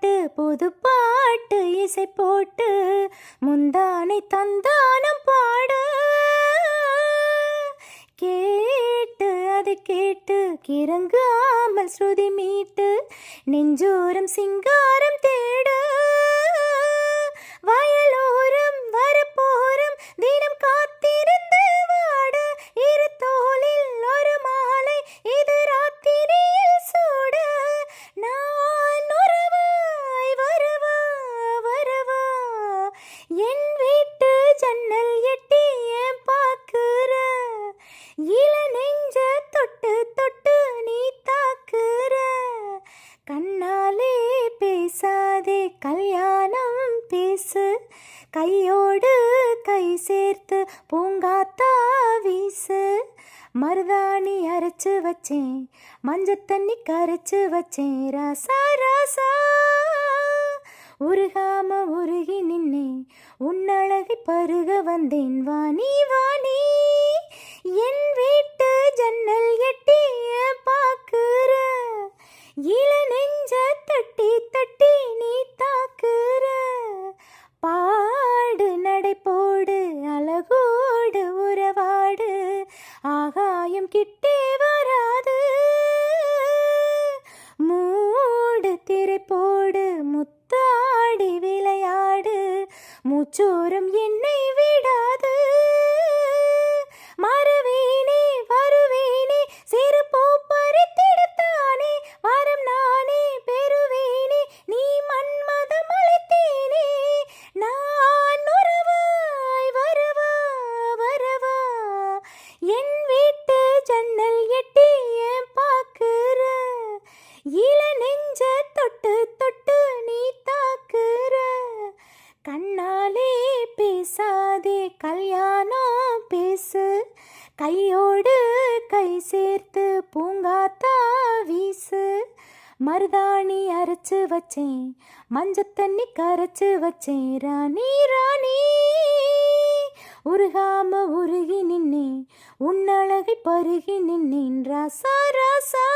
பாட்டு புது பாட்டு இசை போட்டு முந்தானை தந்தானம் பாட கேட்டு அது கேட்டு கிறங்காமல் ஸ்ருதி மீட்டு நெஞ்சோரம் சிங்காரம் தேட வயலோரம் வரப்போரம் தினம் காத்திருந்து வாட இரு தோளில் ஒரு மாலை இது ராத்திரியில் சூட நான் உறவாய் வரவா வரவா என் வீட்டு ஜன்னல் எட்டி ஏன் பார்க்குற இள நெஞ்ச தொட்டு தொட்டு நீ தாக்குற கண்ணாலே பேசாதே கல்யாணம் பேசு கையோடு கை சேர்த்து பூங்காத்தா வீசு மருதாணி அரைச்சு வச்சேன் மஞ்சள் தண்ணி கரைச்சு வச்சேன் ராசா ராசா உருகாம உருகி நின்னே உன்னழகை பருக வந்தேன் வாணி வாணி என் வீட்டு ஜன்னல் எட்டி பார்க்குற இள நெஞ்ச தட்டி தட்டி நீ தாக்குற பாடு நடை போடு அழகோடு உறவாடு ஆகாயம் கிட்டே வராது மூடு திரை போடு முத்தாடி விளையாடு மூச்சோரம் என்னை விடாது மறுவேனே வருவேனே சிறு பூ பறித்திடத்தானே வரம் நானே பெறுவேனே நீ மன்மதம் அளித்தேனே நான் உறவாய் வரவா வரவா என் வீட்டு ஜன்னல் எட்டி ஏன் பார்க்குற இள நெஞ்ச தொட்டு தொட்டு நீ தாக்குற கண்ணாலே பேசாதே கல்யாணம் பேசு கையோடு கை சேர்த்து பூங்காத்தா வீசு மருதாணி அரைச்சு வச்சேன் மஞ்சள் தண்ணி கரைச்சு வச்சேன் ராணி ராணி உருகாம உருகி நின்னே உன்னழகை பருகி நின்னேன் ராசா ராசா